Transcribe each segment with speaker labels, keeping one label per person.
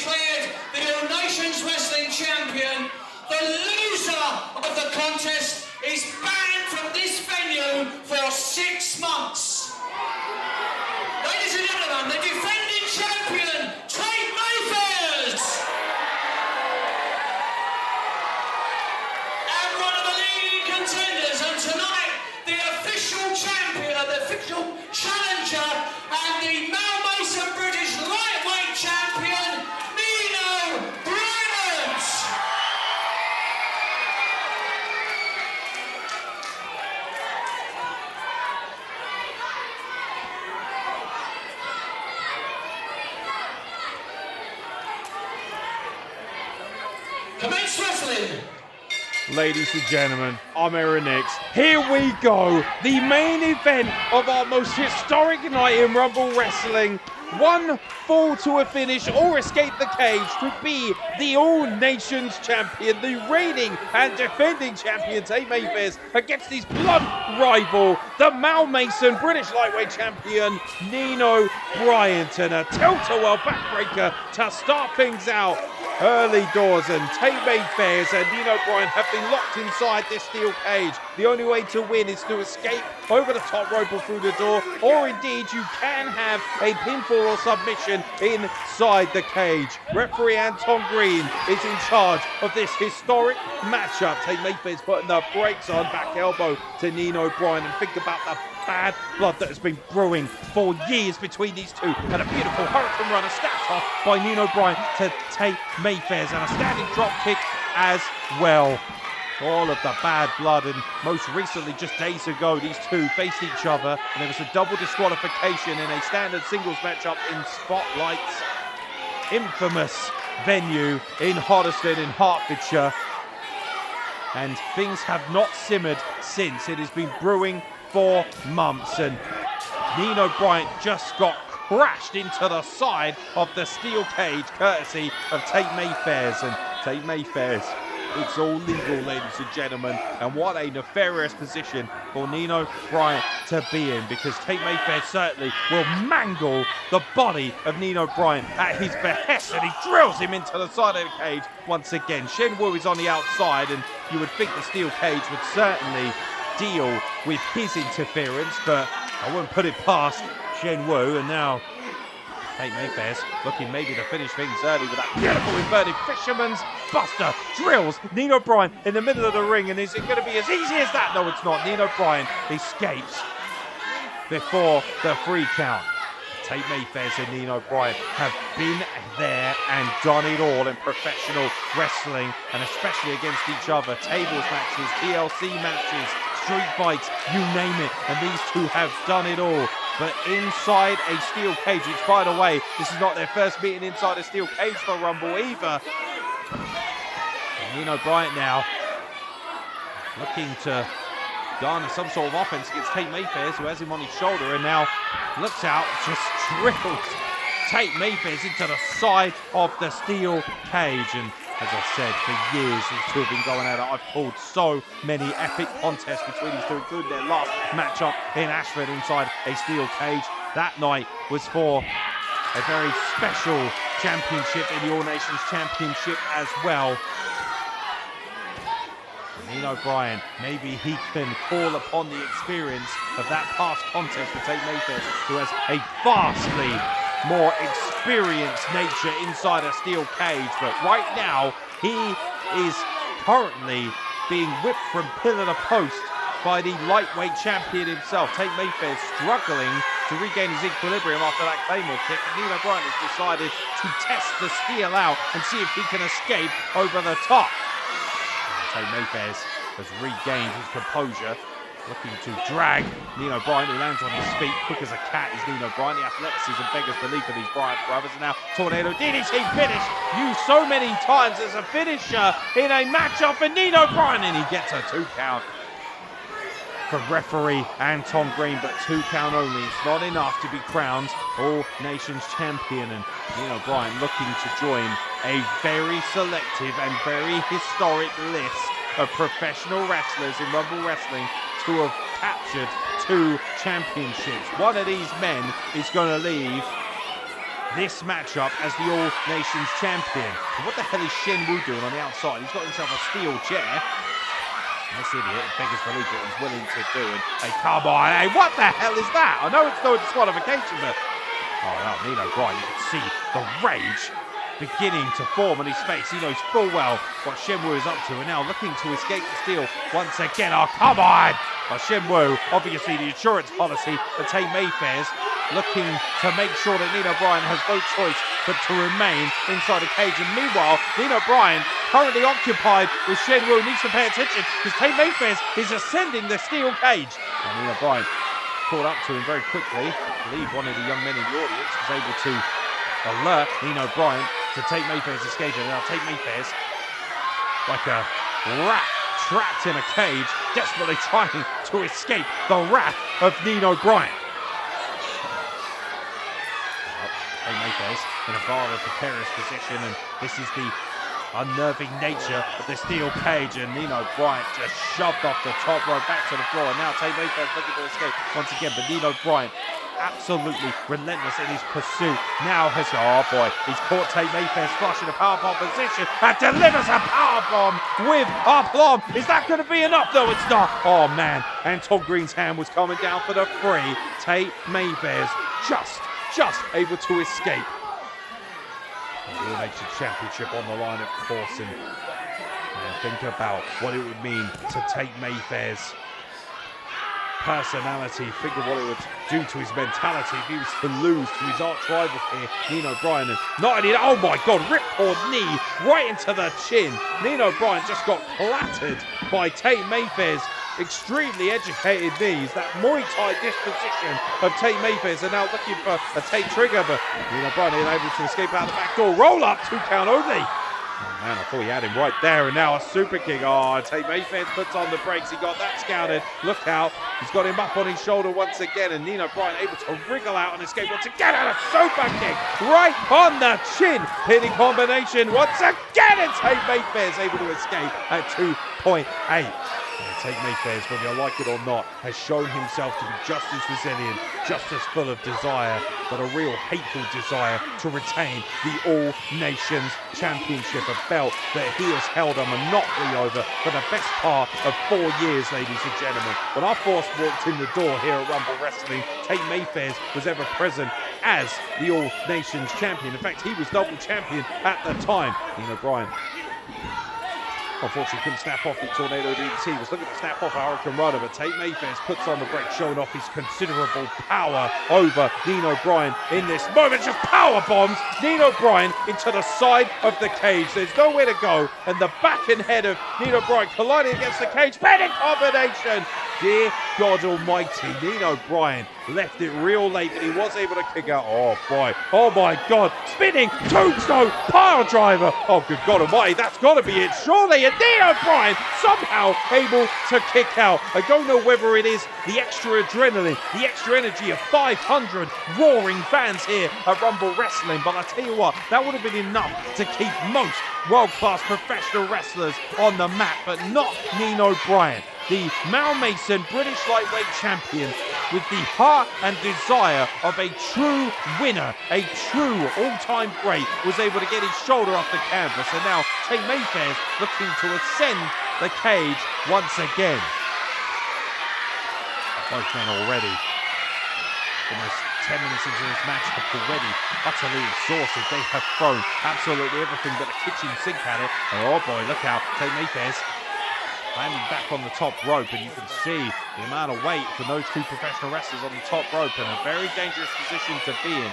Speaker 1: declared the All Nations Wrestling Champion. The loser of the contest is banned from this venue for 6 months. Ladies and gentlemen, the defending champion, Tate Mayfairs. And one of the leading contenders, and tonight, the official champion, the official challenger, and the Mal Mason British lightweight champion, Nino Bryant. Commence wrestling.
Speaker 2: Ladies and gentlemen, I'm Aaron Nix. Here we go, the main event of our most historic night in Rumble Wrestling. One fall to a finish or escape the cage to be the All Nations Champion, the reigning and defending champion Tate Mayfairs against his blood rival, the Mal Mason British Lightweight Champion, Nino Bryant, and a tilt-a-whirl backbreaker to start things out. Early doors, and Tate Mayfairs and Nino Bryant have been locked inside this steel cage. The only way to win is to escape over the top rope or through the door, or indeed you can have a pinfall or submission inside the cage. Referee Anton Green is in charge of this historic matchup. Tate Mayfairs putting the brakes on, back elbow to Nino Bryant, and think about the bad blood that has been brewing for years between these two. And a beautiful hurricane runner snapped off by Nino Bryant to Tate Mayfairs, and a standing drop kick as well. All of the bad blood, and most recently, just days ago, these two faced each other, and there was a double disqualification in a standard singles matchup in Spotlight's infamous venue in Hoddesdon in Hertfordshire. And things have not simmered since. It has been brewing for months, and Nino Bryant just got crashed into the side of the steel cage courtesy of Tate Mayfairs. And Tate Mayfairs, it's all legal, ladies and gentlemen, and what a nefarious position for Nino Bryant to be in, because Tate Mayfairs certainly will mangle the body of Nino Bryant at his behest, and he drills him into the side of the cage once again. Shen Wu is on the outside, and you would think the steel cage would certainly deal with his interference, but I wouldn't put it past Shen Wu. And now Tate Mayfairs looking maybe to finish things early with that beautiful inverted fisherman's buster. Drills Nino Bryant in the middle of the ring, and is it going to be as easy as that? No, it's not. Nino Bryant escapes before the 3 count. Tate Mayfairs and Nino Bryant have been there and done it all in professional wrestling, and especially against each other. Tables matches, TLC matches, street fights, you name it, and these two have done it all. But inside a steel cage, which, by the way, this is not their first meeting inside a steel cage for Rumble either. And Nino Bryant now looking to garner some sort of offense against Tate Mayfairs, who has him on his shoulder, and now looks out, just drills Tate Mayfairs into the side of the steel cage. And as I said, for years these two have been going at it. I've called so many epic contests between these two, including their last matchup in Ashford inside a steel cage. That night was for a very special championship in the All Nations Championship as well. Nino Bryant, maybe he can call upon the experience of that past contest with Tate Mayfairs, who has a vastly more experienced nature inside a steel cage. But right now, he is currently being whipped from pillar to post by the lightweight champion himself. Tate Mayfairs struggling to regain his equilibrium after that Claymore kick. And Nino Bryant has decided to test the steel out and see if he can escape over the top. Tate Mayfairs has regained his composure, looking to drag Nino Bryant, who lands on his feet quick as a cat. Is Nino Bryant. The athleticism beggars belief of these Bryant brothers. And now Tornado DDT finish, used so many times as a finisher in a matchup for Nino Bryant, and he gets a 2 count from referee Anton Green, but 2 count only. It's not enough to be crowned All Nations Champion, and Nino Bryant looking to join a very selective and very historic list of professional wrestlers in Rumble Wrestling to have captured 2 championships. One of these men is going to leave this matchup as the All Nations champion. And what the hell is Shen Wu doing on the outside? He's got himself a steel chair. And this idiot beggars belief what he's willing to do. And hey, come on, hey, what the hell is that? I know it's no disqualification, but oh wow, Nino Bryant, you can see the rage beginning to form on his face. He knows full well what Shen Wu is up to, and now looking to escape the steal once again. Oh, come on! Shen Wu, obviously the insurance policy for Tate Mayfairs, looking to make sure that Nino Bryant has no choice but to remain inside the cage. And meanwhile, Nino Bryant, currently occupied with Shen Wu, needs to pay attention because Tate Mayfairs is ascending the steel cage. And Nino Bryant caught up to him very quickly. I believe one of the young men in the audience was able to alert Nino Bryant to Tate Mayfairs escaping. Now Tate Mayfairs, like a rat trapped in a cage, desperately trying to escape the wrath of Nino Bryant. Tate Mayfairs in a far precarious position, and this is the unnerving nature of the steel cage, and Nino Bryant just shoved off the top rope back to the floor, and now Tate Mayfairs looking to escape once again, but Nino Bryant absolutely relentless in his pursuit. Now has, oh boy, he's caught Tate Mayfairs flush in a powerbomb position and delivers a powerbomb with aplomb. Is that going to be enough? No, it's not. Oh man, Anton Green's hand was coming down for the free. Tate Mayfairs just able to escape. The All Nations Championship on the line, of course, and think about what it would mean to Tate Mayfairs' personality. Think of what it would do to his mentality if he was to lose to his arch rival here, Nino Bryant. And not only that, oh my God, ripcord knee right into the chin. Nino Bryant just got clattered by Tate Mayfairs' extremely educated knees. That Muay Thai disposition of Tate Mayfairs, are now looking for a Tate trigger, but Nino Bryant able to escape out the back door. Roll up, 2 count only. Oh man, I thought he had him right there, and now a super kick. Oh, Tate Mayfairs puts on the brakes. He got that scouted. Look out. He's got him up on his shoulder once again, and Nino Bryant able to wriggle out and escape once again, and a super kick right on the chin. Hitting combination once again, and Tate Mayfairs able to escape at 2.8. Tate Mayfairs, whether you like it or not, has shown himself to be just as resilient, just as full of desire, but a real hateful desire to retain the All Nations Championship, a belt that he has held a monopoly over for the best part of 4 years, ladies and gentlemen. When I first walked in the door here at Rumble Wrestling, Tate Mayfairs was ever present as the All Nations Champion. In fact, he was double champion at the time. Nino Bryant, unfortunately, couldn't snap off the Tornado DDT. He was looking to snap off a Hurricane Runner, but Tate Mayfairs puts on the brake, showing off his considerable power over Nino Bryant in this moment. Just power bombs Nino Bryant into the side of the cage. There's nowhere to go, and the back and head of Nino Bryant colliding against the cage. Panic combination! Dear God Almighty, Nino Bryant left it real late, and he was able to kick out. Oh boy, oh my God, spinning tombstone pile driver. Oh good God Almighty, that's got to be it, surely. And Nino Bryant somehow able to kick out. I don't know whether it is the extra adrenaline, the extra energy of 500 roaring fans here at Rumble Wrestling, but I tell you what, that would have been enough to keep most world-class professional wrestlers on the mat, but not Nino Bryant. The Mal Mason British lightweight champion, with the heart and desire of a true winner, a true all-time great, was able to get his shoulder off the canvas, and now Tate Mayfairs looking to ascend the cage once again. Both men already almost 10 minutes into this match already utterly exhausted. They have thrown absolutely everything but a kitchen sink at it. Oh boy, look out, Tate Mayfairs landing back on the top rope, and you can see the amount of weight for those two professional wrestlers on the top rope, and a very dangerous position to be in.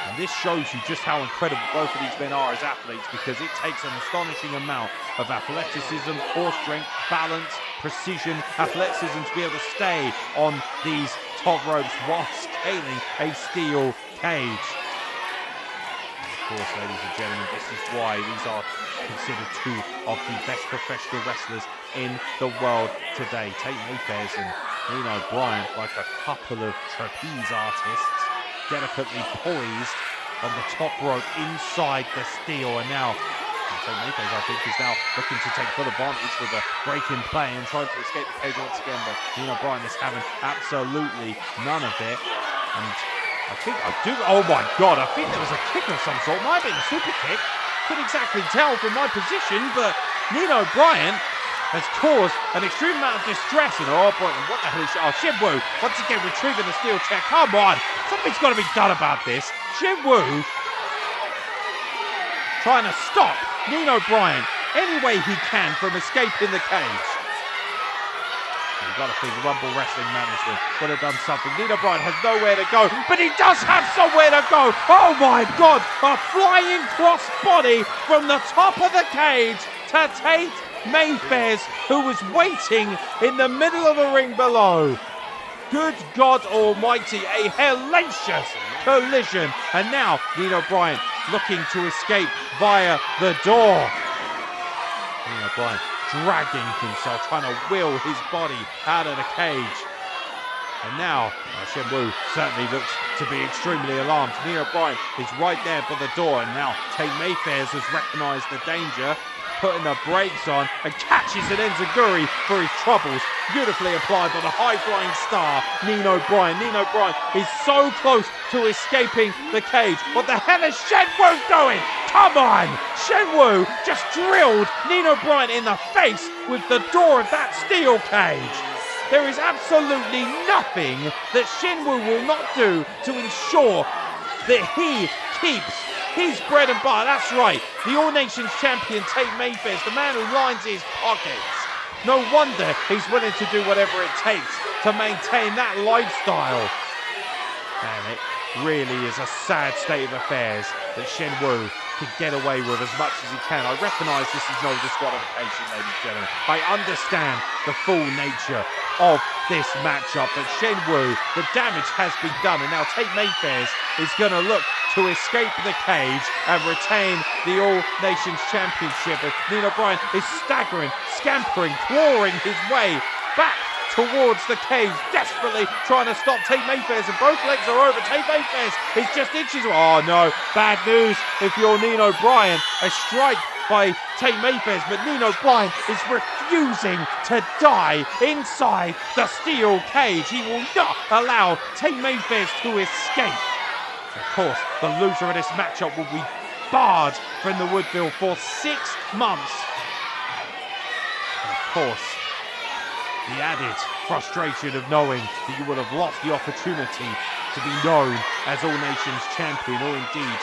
Speaker 2: And this shows you just how incredible both of these men are as athletes, because it takes an astonishing amount of athleticism, core strength, balance, precision, athleticism to be able to stay on these top ropes while scaling a steel cage. Of course, ladies and gentlemen, this is why these are considered two of the best professional wrestlers in the world today. Tate Mayfairs and Nino Bryant, like a couple of trapeze artists, delicately poised on the top rope inside the steel. And now Tate Mayfairs, I think, is now looking to take full advantage with a break in play and trying to escape the cage once again, but Nino Bryant is having absolutely none of it. And I do. Oh my God, I think there was a kick of some sort. Might have been a super kick. Couldn't exactly tell from my position, but Nino Bryant has caused an extreme amount of distress. And oh boy, what the hell is... Oh, Shin Woo, once again retrieving the steel chair. Come on, something's got to be done about this. Shin Woo trying to stop Nino Bryant any way he can from escaping the cage. You've got to think Rumble Wrestling Management would have done something. Nino Bryant has nowhere to go, but he does have somewhere to go. Oh my God, a flying cross body from the top of the cage to Tate Mayfairs, who was waiting in the middle of the ring below. Good God Almighty, a hellacious collision. And now Nino Bryant looking to escape via the door. Nino Bryant dragging himself, trying to will his body out of the cage. And now Shin Woo certainly looks to be extremely alarmed. Nino Bryant is right there by the door, and now Tate Mayfairs has recognised the danger, putting the brakes on and catches an enziguri for his troubles. Beautifully applied by the high-flying star, Nino Bryant. Nino Bryant is so close to escaping the cage. What the hell is Shin Woo doing? Come on! Shin Woo just drilled Nino Bryant in the face with the door of that steel cage. There is absolutely nothing that Shin Woo will not do to ensure that he keeps his bread and butter. That's right, the All Nations champion Tate Mayfairs, the man who lines his pockets. No wonder he's willing to do whatever it takes to maintain that lifestyle. And it really is a sad state of affairs that Shin Woo can get away with as much as he can. I recognise this is no disqualification, ladies and gentlemen. I understand the full nature of this matchup, but Shin Woo, the damage has been done, and now Tate Mayfairs is going to look to escape the cage and retain the All Nations Championship. And Nino Bryant is staggering, scampering, clawing his way back towards the cage, desperately trying to stop Tate Mayfairs, and both legs are over. Tate Mayfairs is just inches. Oh no, bad news if you're Nino Bryant. A strike by Tate Mayfairs, but Nino Bryant is refusing to die inside the steel cage. He will not allow Tate Mayfairs to escape. Of course, the loser of this matchup will be barred from the Woodville for 6 months. And of course, the added frustration of knowing that you will have lost the opportunity to be known as All Nations champion, or indeed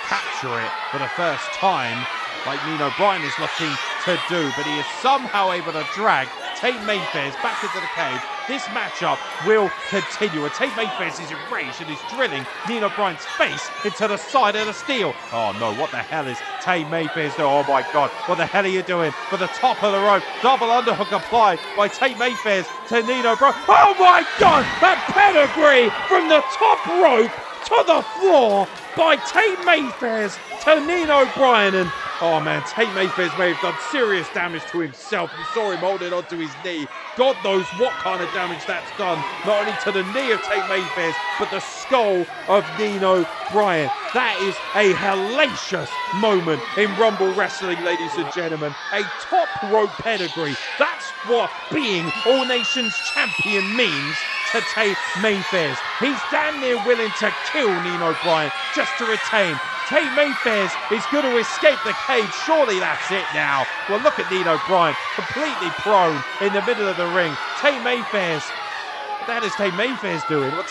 Speaker 2: capture it for the first time, like Nino Bryant is looking to do, but he is somehow able to drag Tate Mayfairs back into the cage. This matchup will continue, and Tate Mayfairs is enraged and is drilling Nino Bryant's face into the side of the steel. Oh no, what the hell is Tate Mayfairs doing? Oh my God, what the hell are you doing? For the top of the rope, double underhook applied by Tate Mayfairs to Nino Bryant. Oh my God, that pedigree from the top rope to the floor by Tate Mayfairs to Nino Bryant. And oh man, Tate Mayfairs may have done serious damage to himself. You saw him holding onto his knee. God knows what kind of damage that's done, not only to the knee of Tate Mayfairs, but the skull of Nino Bryant. That is a hellacious moment in Rumble Wrestling, ladies and gentlemen. A top rope pedigree. That's what being All Nations champion means to Tate Mayfairs. He's damn near willing to kill Nino Bryant just to retain. Tate Mayfairs is going to escape the cage. Surely that's it now. Well, look at Nino Bryant, completely prone in the middle of the ring. Tate Mayfairs, what the hell is Tate Mayfairs doing? Well,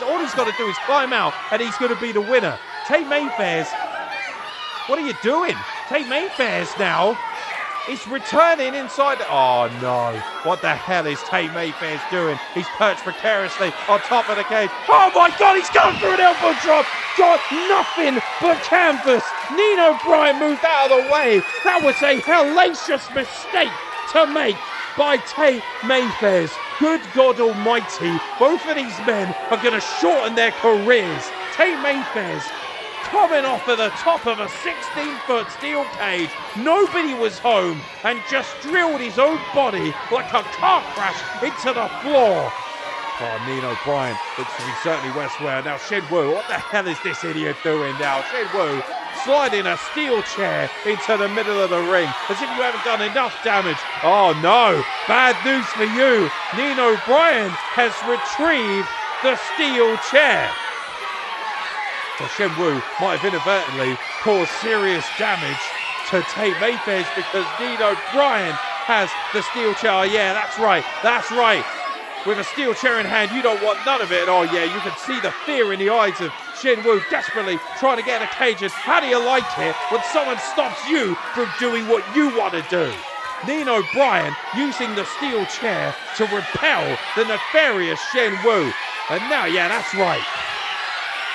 Speaker 2: all he's got to do is climb out, and he's going to be the winner. Tate Mayfairs, what are you doing? Tate Mayfairs now is returning inside. Oh no, what the hell is Tate Mayfairs doing? He's perched precariously on top of the cage. Oh my God, he's going through an elbow drop. Got nothing but canvas. Nino Bryant moved out of the way. That was a hellacious mistake to make by Tate Mayfairs. Good God Almighty, both of these men are going to shorten their careers. Tate Mayfairs coming off of the top of a 16-foot steel cage. Nobody was home, and just drilled his own body like a car crash into the floor. Oh, Nino Bryant looks to be certainly Westware. Now Shin Woo, what the hell is this idiot doing now? Shin Woo sliding a steel chair into the middle of the ring as if you haven't done enough damage. Oh no, bad news for you. Nino Bryant has retrieved the steel chair. So Shen Wu might have inadvertently caused serious damage to Tate Mayfairs because Nino Bryant has the steel chair. Oh, yeah, that's right. That's right. With a steel chair in hand, you don't want none of it. Oh, yeah, you can see the fear in the eyes of Shen Wu desperately trying to get in a cage. And how do you like it when someone stops you from doing what you want to do? Nino Bryant using the steel chair to repel the nefarious Shen Wu. And now, yeah, that's right.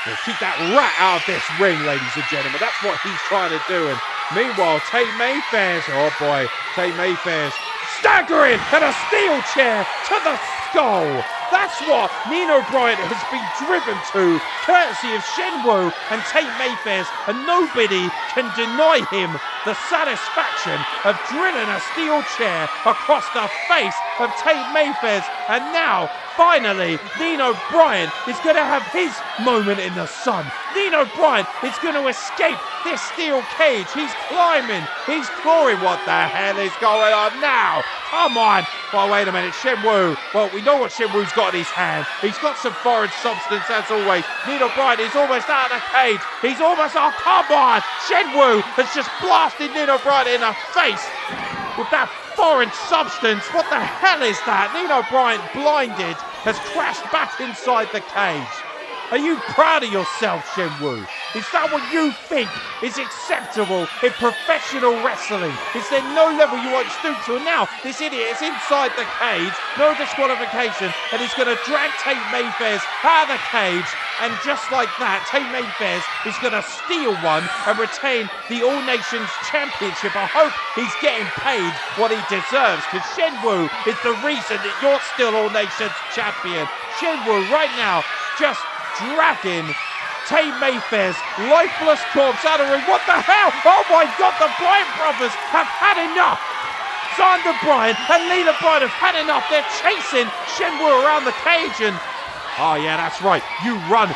Speaker 2: We'll keep that rat out of this ring, ladies and gentlemen. That's what he's trying to do. And meanwhile, Tate Mayfairs, oh boy, Tate Mayfairs staggering and a steel chair to the skull. That's what Nino Bryant has been driven to, courtesy of Shen Wu and Tate Mayfairs, and nobody can deny him the satisfaction of drilling a steel chair across the face of Tate Mayfairs. And now, finally, Nino Bryant is going to have his moment in the sun. Nino Bryant is going to escape this steel cage. He's climbing, he's clawing. What the hell is going on now? Come on. Well, wait a minute, Shen Wu. Well, we know what Shen Wu's got in his hand. He's got some foreign substance, as always. Nino Bryant is almost out of the cage. He's almost, oh, come on. Shen Wu has just blasted Nino Bryant in the face with that foreign substance. What the hell is that? Nino Bryant, blinded, has crashed back inside the cage. Are you proud of yourself, Shen Wu? Is that what you think is acceptable in professional wrestling? Is there no level you want to stoop to? And now, this idiot is inside the cage, no disqualification, and he's going to drag Tate Mayfairs out of the cage. And just like that, Tate Mayfairs is going to steal one and retain the All Nations Championship. I hope he's getting paid what he deserves, because Shen Wu is the reason that you're still All Nations Champion. Shen Wu right now just dragging Tate Mayfairs' lifeless corpse out of the ring. What the hell? Oh my God, the Bryant brothers have had enough. Xander Bryant and Nino Bryant have had enough. They're chasing Shen Wu around the cage, and oh yeah, that's right. You run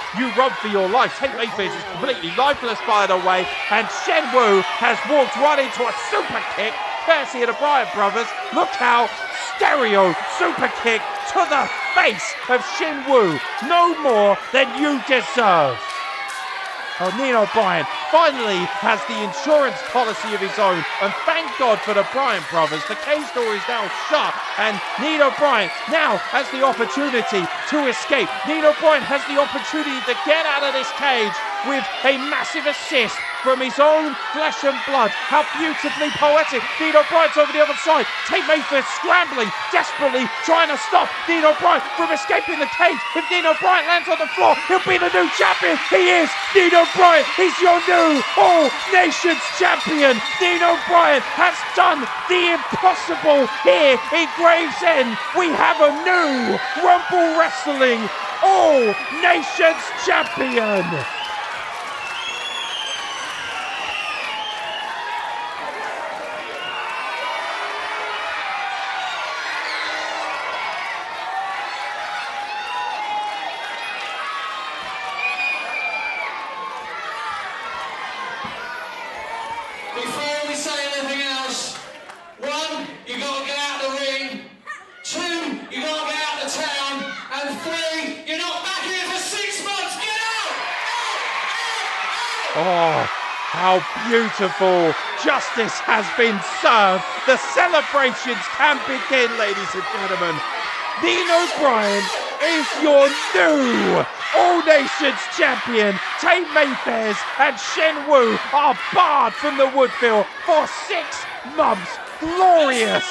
Speaker 2: for your life. Tate Mayfairs is completely lifeless, by the way, and Shen Wu has walked right into a super kick, courtesy of the Bryant brothers. Look how stereo super kick to the face of Shen Wu. No more than you deserve. Oh, Nino Bryant finally has the insurance policy of his own, and thank God for the Bryant brothers. The cage door is now shut, and Nino Bryant now has the opportunity to escape. Nino Bryant has the opportunity to get out of this cage with a massive assist from his own flesh and blood. How beautifully poetic. Nino Bryant's over the other side. Tate Mayfairs scrambling, desperately trying to stop Nino Bryant from escaping the cage. If Nino Bryant lands on the floor, he'll be the new champion. He is. Nino Bryant is your new All Nations champion. Nino Bryant has done the impossible here in Gravesend. We have a new Rumble Wrestling All Nations champion.
Speaker 1: Before we say anything else, 1, you got to get out of the ring. 2, you got to get out of town. And 3, you're not back here for 6 months. Get out!
Speaker 2: Oh, how beautiful. Justice has been served. The celebrations can begin, ladies and gentlemen. Nino Bryant is your new All Nations champion. Tate Mayfairs and Shen Wu are barred from the Woodville for 6 months. Glorious.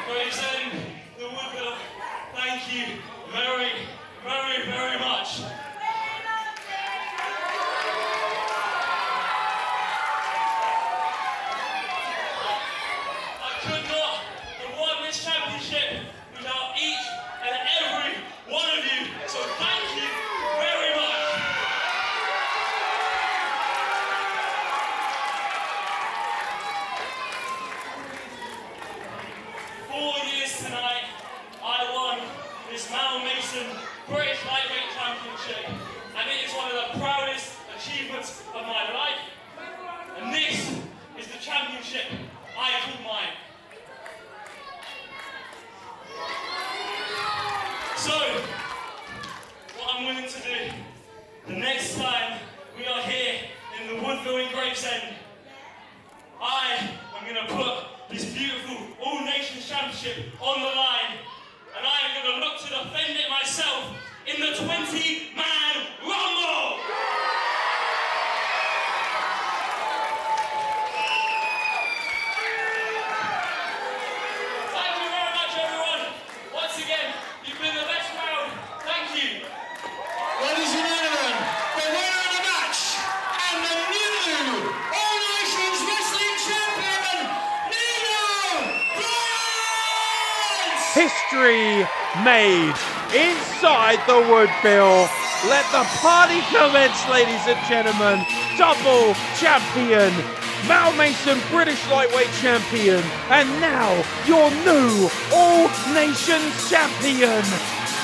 Speaker 1: Gravesend, the Woodville, thank you very, very, very much. I could not have won this championship championship I call mine. So, what I'm willing to do, the next time we are here in the Woodville in Gravesend, I am going to put this beautiful All Nations Championship on the line, and I am going to look to defend it myself in the 20-man Rumble! Thank you very much, everyone. Once again, you've been the best round. Thank you.
Speaker 3: Ladies and gentlemen, the winner of the match and the new All Nations Wrestling Champion, Nino Bryant!
Speaker 2: History made inside the Woodville. Let the party commence, ladies and gentlemen. Double champion, Mal Mason British lightweight champion, and now your new All Nations champion,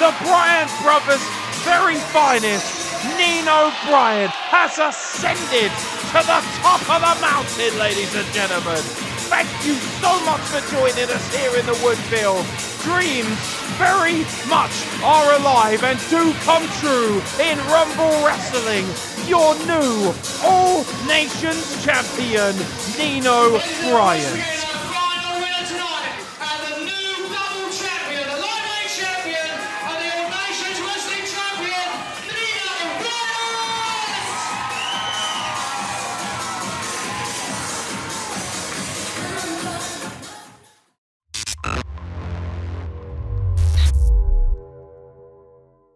Speaker 2: the Bryant brothers' very finest, Nino Bryant, has ascended to the top of the mountain, ladies and gentlemen. Thank you so much for joining us here in the Woodville. Dreams very much are alive and do come true in Rumble Wrestling. Your new All Nations champion, Nino Bryant.